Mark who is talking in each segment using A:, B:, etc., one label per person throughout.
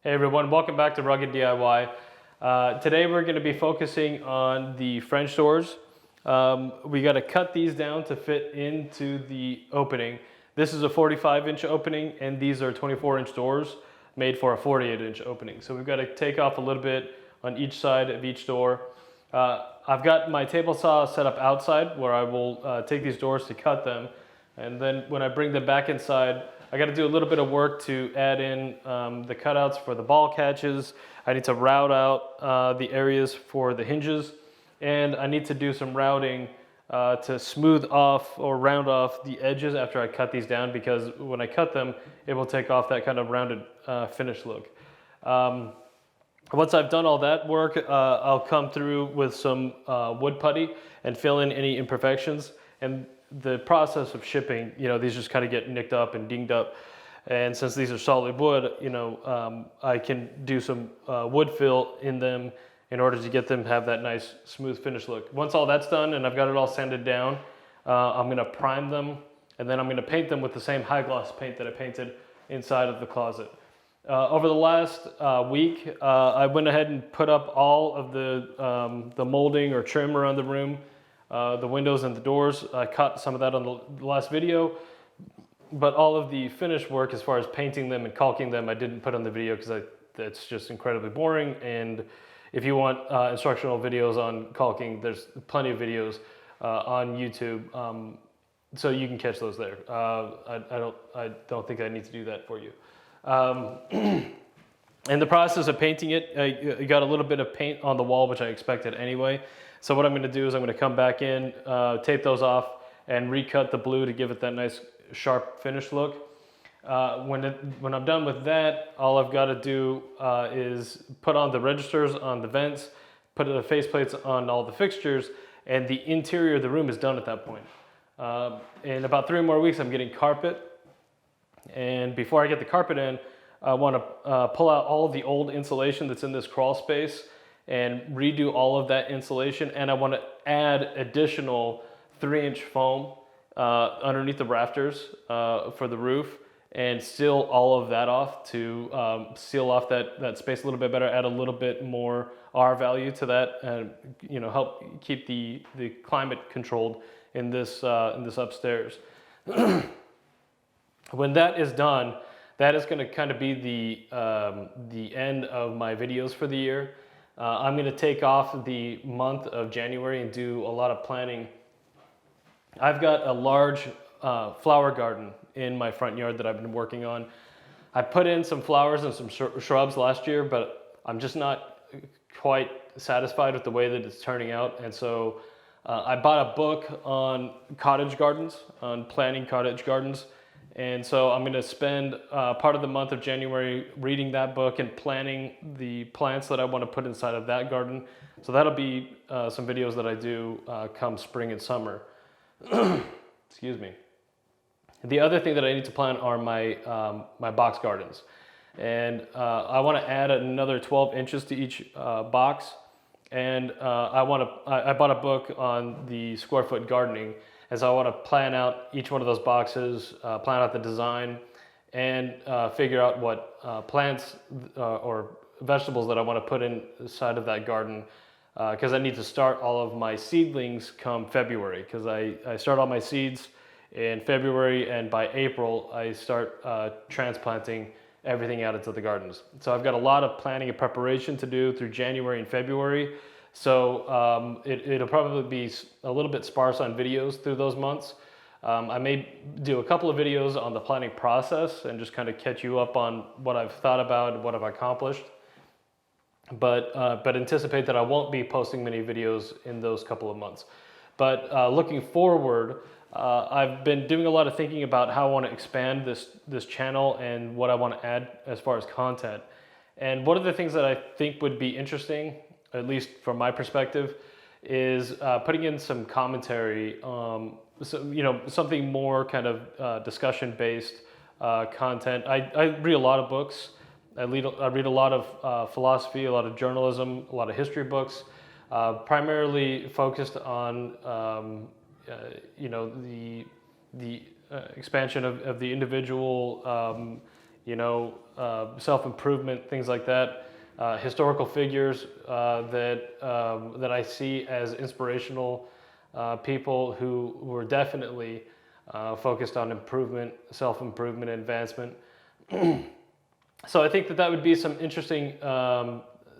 A: Hey everyone, welcome back to Rugged DIY. Today we're going to be focusing on the French doors. We got to cut these down to fit into the opening. This is a 45-inch opening and these are 24-inch doors made for a 48-inch opening. So we've got to take off a little bit on each side of each door. I've got my table saw set up outside where I will take these doors to cut them. And then when I bring them back inside, I got to do a little bit of work to add in the cutouts for the ball catches. I need to route out the areas for the hinges, and I need to do some routing to smooth off or round off the edges after I cut these down, because when I cut them, it will take off that kind of rounded finish look. Once I've done all that work, I'll come through with some wood putty and fill in any imperfections. And the process of shipping, these just kind of get nicked up and dinged up. And since these are solid wood, I can do some wood fill in them in order to get them to have that nice smooth finish look. Once all that's done and I've got it all sanded down, I'm gonna prime them, and then I'm gonna paint them with the same high gloss paint that I painted inside of the closet. Over the last week, I went ahead and put up all of the molding or trim around the room. The windows and the doors. I cut some of that on the last video, but all of the finish work as far as painting them and caulking them, I didn't put on the video because that's just incredibly boring. And if you want instructional videos on caulking, there's plenty of videos on YouTube, so you can catch those there. I don't think I need to do that for you. In the process of painting it, I got a little bit of paint on the wall, which I expected anyway. So what I'm going to do is I'm going to come back in, tape those off, and recut the blue to give it that nice sharp finish look. When I'm done with that, all I've got to do is put on the registers on the vents, put the faceplates on all the fixtures, and the interior of the room is done at that point. In about 3 more weeks, I'm getting carpet. And before I get the carpet in, I want to pull out all of the old insulation that's in this crawl space and redo all of that insulation, and I want to add additional 3-inch foam underneath the rafters for the roof, and seal all of that off to seal off that space a little bit better, add a little bit more R value to that, and help keep the climate controlled in this upstairs. When that is done, that is going to kind of be the end of my videos for the year. I'm going to take off the month of January and do a lot of planning. I've got a large flower garden in my front yard that I've been working on. I put in some flowers and some shrubs last year, but I'm just not quite satisfied with the way that it's turning out. And so I bought a book on cottage gardens, on planning cottage gardens. And so I'm going to spend part of the month of January reading that book and planning the plants that I want to put inside of that garden. So that'll be some videos that I do come spring and summer. Excuse me. The other thing that I need to plan are my box gardens. And I want to add another 12 inches to each box. And I bought a book on the square foot gardening. And so I want to plan out each one of those boxes, plan out the design, and figure out what plants or vegetables that I want to put inside of that garden, because I need to start all of my seedlings come February, because I start all my seeds in February, and by April I start transplanting everything out into the gardens. So I've got a lot of planning and preparation to do through January and February. So it'll probably be a little bit sparse on videos through those months. I may do a couple of videos on the planning process and just kind of catch you up on what I've thought about and what I've accomplished. But anticipate that I won't be posting many videos in those couple of months. But looking forward, I've been doing a lot of thinking about how I want to expand this channel and what I want to add as far as content. And one of the things that I think would be interesting, at least from my perspective, is putting in some commentary, something more kind of discussion-based content. I read a lot of books. I read a lot of philosophy, a lot of journalism, a lot of history books, primarily focused on the expansion of the individual self-improvement, things like that. Historical figures that I see as inspirational people who were definitely focused on improvement, self-improvement, advancement. So I think that would be some interesting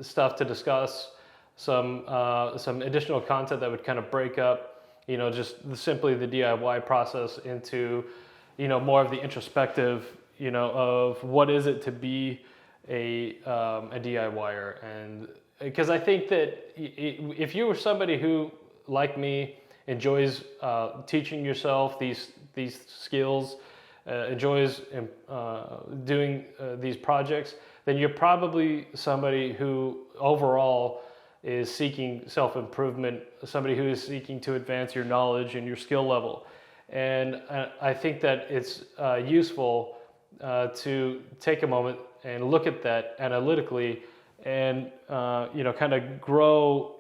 A: stuff to discuss, some additional content that would kind of break up, just simply the DIY process into, more of the introspective, of what is it to be a DIYer. And because I think that if you were somebody who, like me, enjoys teaching yourself these skills, enjoys doing these projects, then you're probably somebody who overall is seeking self-improvement, somebody who is seeking to advance your knowledge and your skill level. And I think that it's useful to take a moment and look at that analytically and kind of grow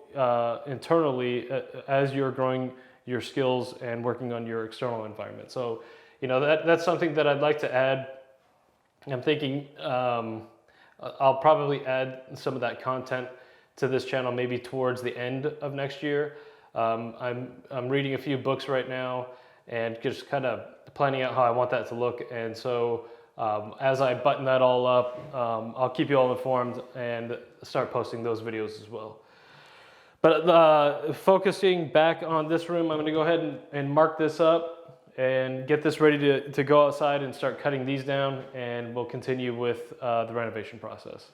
A: internally as you're growing your skills and working on your external environment. So that's something that I'd like to add. I'm thinking I'll probably add some of that content to this channel maybe towards the end of next year. I'm reading a few books right now and just kind of planning out how I want that to look. And so as I button that all up, I'll keep you all informed and start posting those videos as well. But focusing back on this room, I'm going to go ahead and mark this up and get this ready to go outside and start cutting these down, and we'll continue with the renovation process.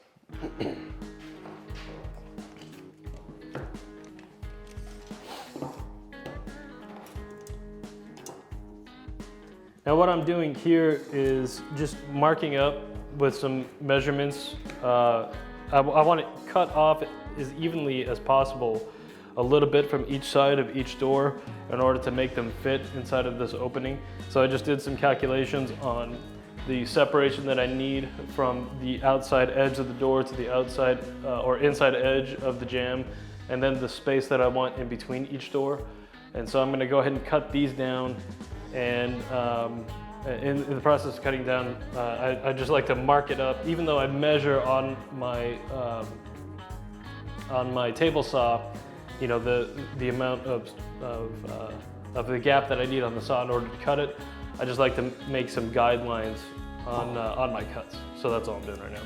A: Now what I'm doing here is just marking up with some measurements. I want it cut off as evenly as possible, a little bit from each side of each door in order to make them fit inside of this opening. So I just did some calculations on the separation that I need from the outside edge of the door to the outside or inside edge of the jamb, and then the space that I want in between each door. And so I'm going to go ahead and cut these down. And in the process of cutting down, I just like to mark it up, even though I measure on my table saw, the amount of the gap that I need on the saw in order to cut it. I just like to make some guidelines on my cuts. So that's all I'm doing right now.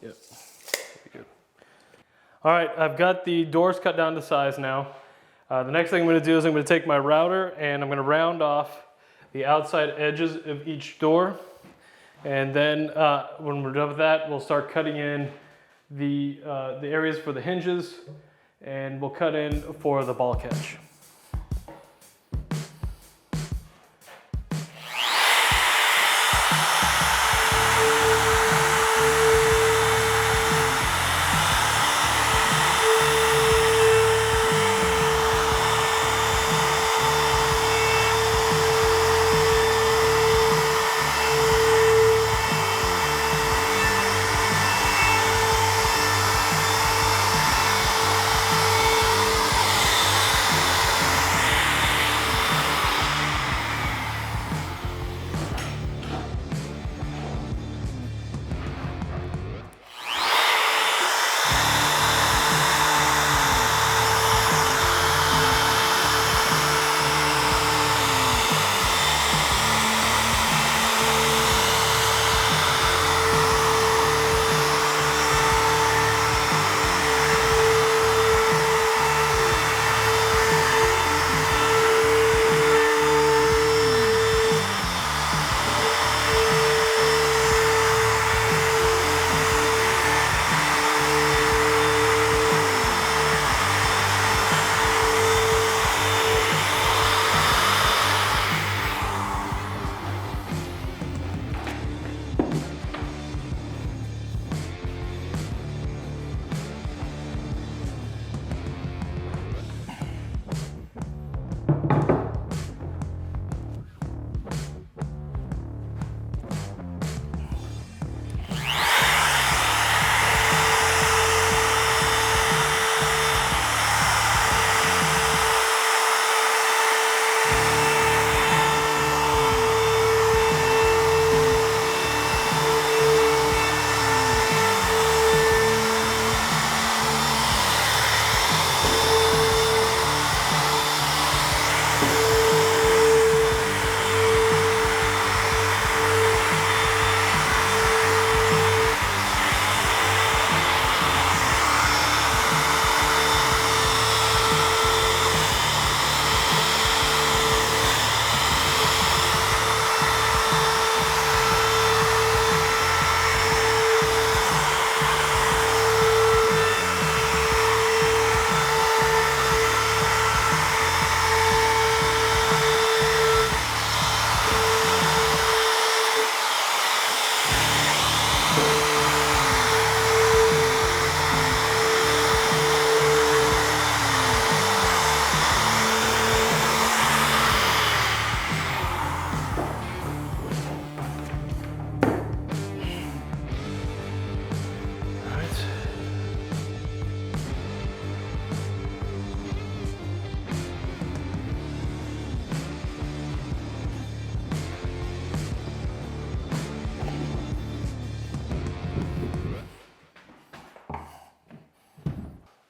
A: Yep, pretty good. All right, I've got the doors cut down to size now. The next thing I'm going to do is I'm going to take my router and I'm going to round off the outside edges of each door. And then when we're done with that, we'll start cutting in the areas for the hinges, and we'll cut in for the ball catch.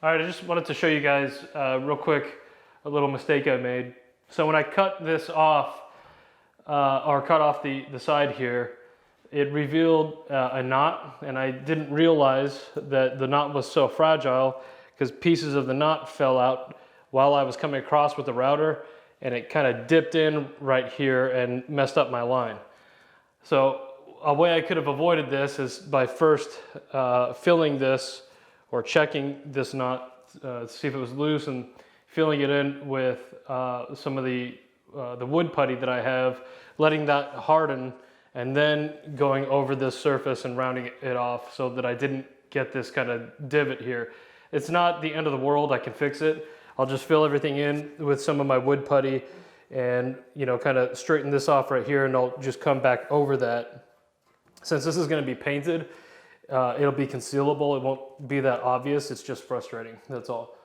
A: All right, I just wanted to show you guys real quick a little mistake I made. So when I cut this off, or cut off the side here, it revealed a knot, and I didn't realize that the knot was so fragile because pieces of the knot fell out while I was coming across with the router, and it kind of dipped in right here and messed up my line. So a way I could have avoided this is by first filling this or checking this knot to see if it was loose and filling it in with some of the wood putty that I have, letting that harden, and then going over this surface and rounding it off so that I didn't get this kind of divot here. It's not the end of the world, I can fix it. I'll just fill everything in with some of my wood putty and, you know, kind of straighten this off right here, and I'll just come back over that. Since this is going to be painted, it'll be concealable. It won't be that obvious. It's just frustrating. That's all.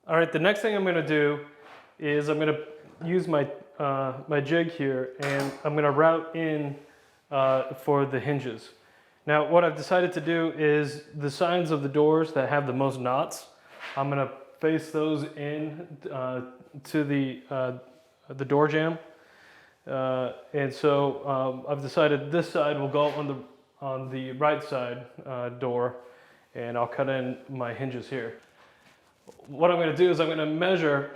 A: All right, the next thing I'm going to do is I'm going to use my my jig here, and I'm going to route in for the hinges. Now, what I've decided to do is the sides of the doors that have the most knots, I'm going to face those in to the door jamb. And so I've decided this side will go on the right side door, and I'll cut in my hinges here. What I'm going to do is I'm going to measure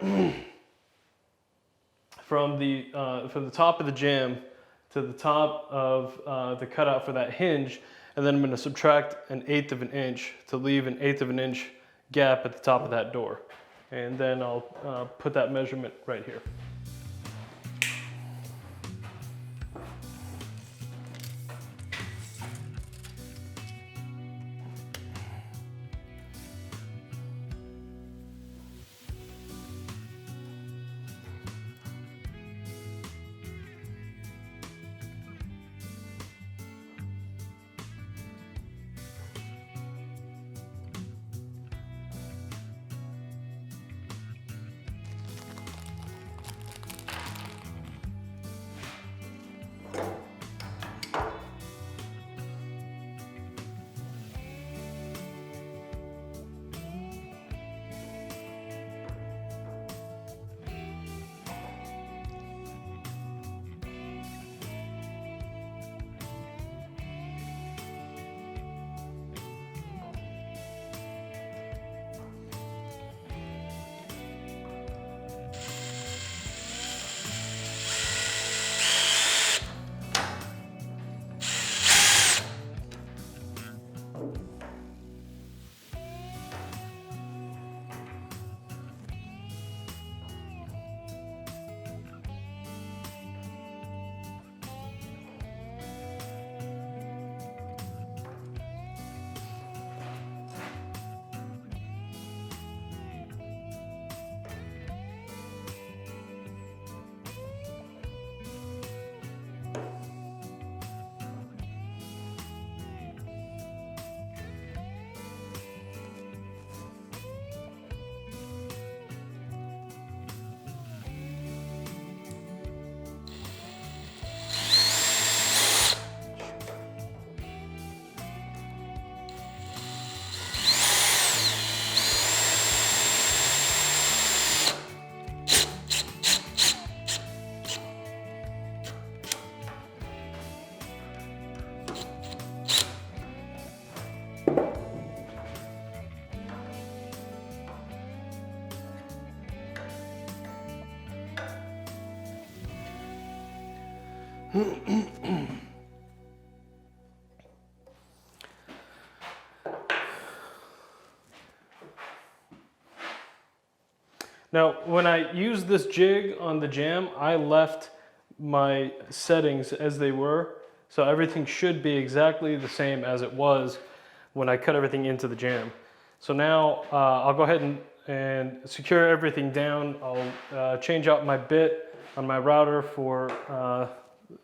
A: from the top of the jamb to the top of the cutout for that hinge, and then I'm going to subtract 1/8 of an inch to leave 1/8 of an inch gap at the top of that door. And then I'll put that measurement right here. Now, when I use this jig on the jamb, I left my settings as they were, so everything should be exactly the same as it was when I cut everything into the jamb. So now I'll go ahead and secure everything down. I'll change out my bit on my router for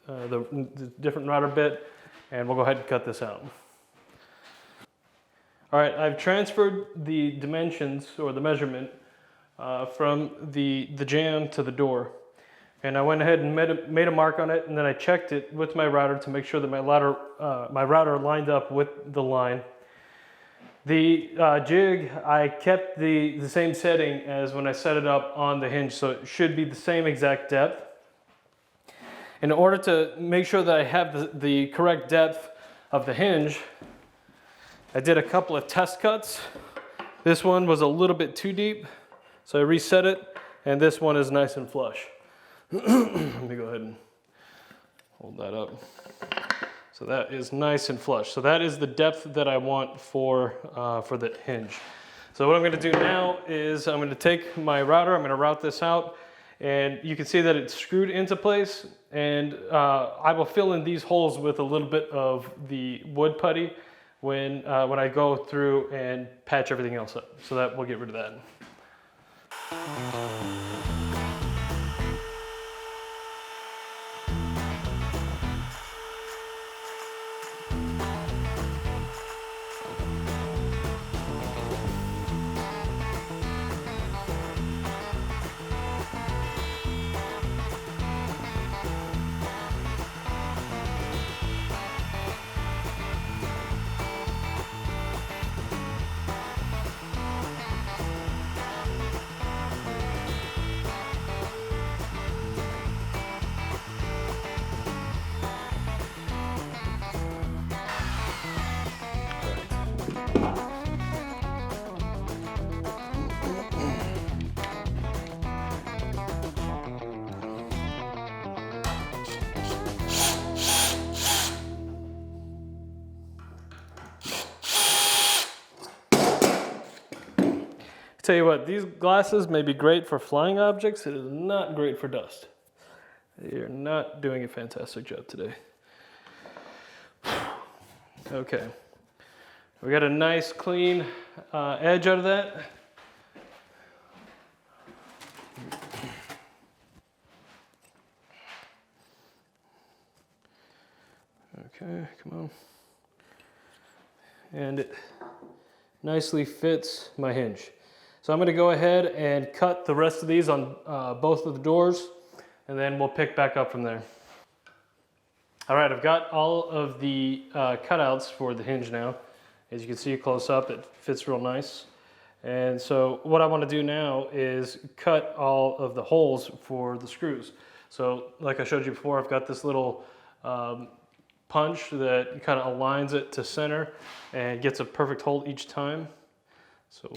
A: the different router bit, and we'll go ahead and cut this out. All right, I've transferred the dimensions or the measurement from the jamb to the door, and I went ahead and made a mark on it, and then I checked it with my router to make sure that my router lined up with the line. The jig, I kept the same setting as when I set it up on the hinge, so it should be the same exact depth. In order to make sure that I have the correct depth of the hinge, I did a couple of test cuts. This one was a little bit too deep, so I reset it, and this one is nice and flush. Let me go ahead and hold that up. So that is nice and flush. So that is the depth that I want for the hinge. So what I'm gonna do now is I'm gonna take my router, I'm gonna route this out, and you can see that it's screwed into place, and I will fill in these holes with a little bit of the wood putty when I go through and patch everything else up. So that we'll get rid of that. Tell you what, these glasses may be great for flying objects. It is not great for dust. You're not doing a fantastic job today. Okay, we got a nice clean edge out of that. Okay, come on. And it nicely fits my hinge. So I'm going to go ahead and cut the rest of these on both of the doors, and then we'll pick back up from there. All right, I've got all of the cutouts for the hinge now. As you can see close up, it fits real nice. And so what I want to do now is cut all of the holes for the screws. So like I showed you before, I've got this little punch that kind of aligns it to center and gets a perfect hole each time. So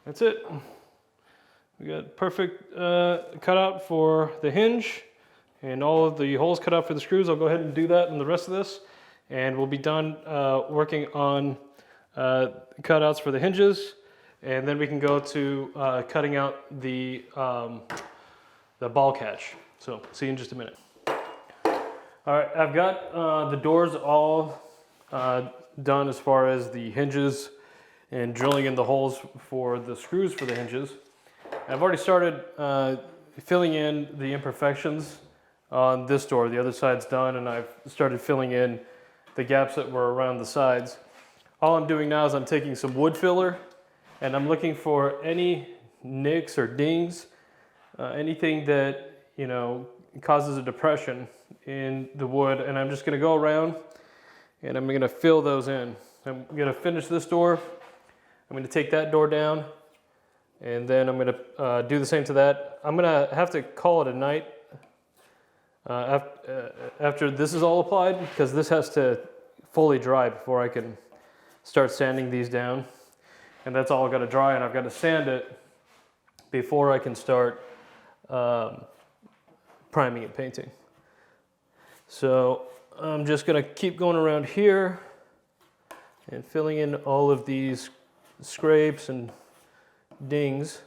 A: that's it. We got perfect cutout for the hinge and all of the holes cut out for the screws. I'll go ahead and do that in the rest of this, and we'll be done working on cutouts for the hinges, and then we can go to cutting out the ball catch. So see you in just a minute. All right, I've got the doors all done as far as the hinges and drilling in the holes for the screws for the hinges. I've already started filling in the imperfections on this door. The other side's done, and I've started filling in the gaps that were around the sides. All I'm doing now is I'm taking some wood filler, and I'm looking for any nicks or dings, anything that, you know, causes a depression in the wood, and I'm just gonna go around and I'm gonna fill those in. I'm gonna finish this door. I'm going to take that door down, and then I'm going to do the same to that. I'm going to have to call it a night after this is all applied, because this has to fully dry before I can start sanding these down. And that's all got to dry, and I've got to sand it before I can start priming and painting. So I'm just going to keep going around here and filling in all of these scrapes and dings.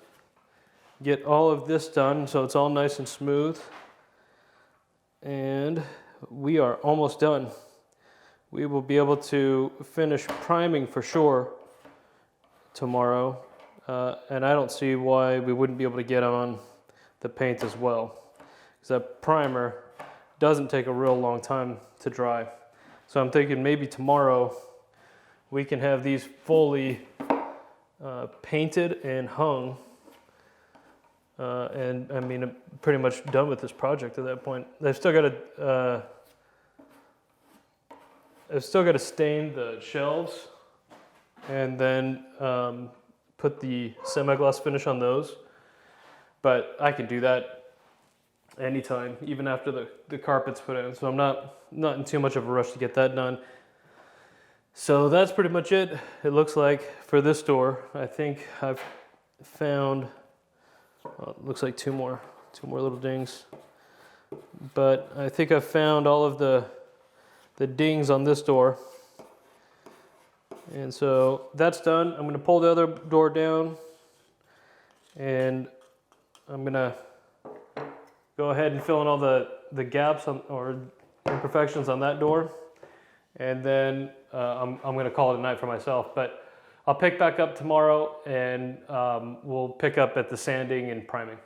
A: Get all of this done so it's all nice and smooth, and we are almost done. We will be able to finish priming for sure tomorrow, and I don't see why we wouldn't be able to get on the paint as well, because that primer doesn't take a real long time to dry. So I'm thinking maybe tomorrow we can have these fully painted and hung And I mean, I'm pretty much done with this project at that point. I've still got to stain the shelves and then put the semi-gloss finish on those. But I can do that anytime, even after the carpet's put in. So I'm not in too much of a rush to get that done. So that's pretty much it. It looks like for this door, I think I've found, it looks like two more little dings. But I think I've found all of the dings on this door. And so that's done. I'm gonna pull the other door down and I'm gonna go ahead and fill in all the gaps or imperfections on that door. And then I'm gonna call it a night for myself. But I'll pick back up tomorrow and we'll pick up at the sanding and priming.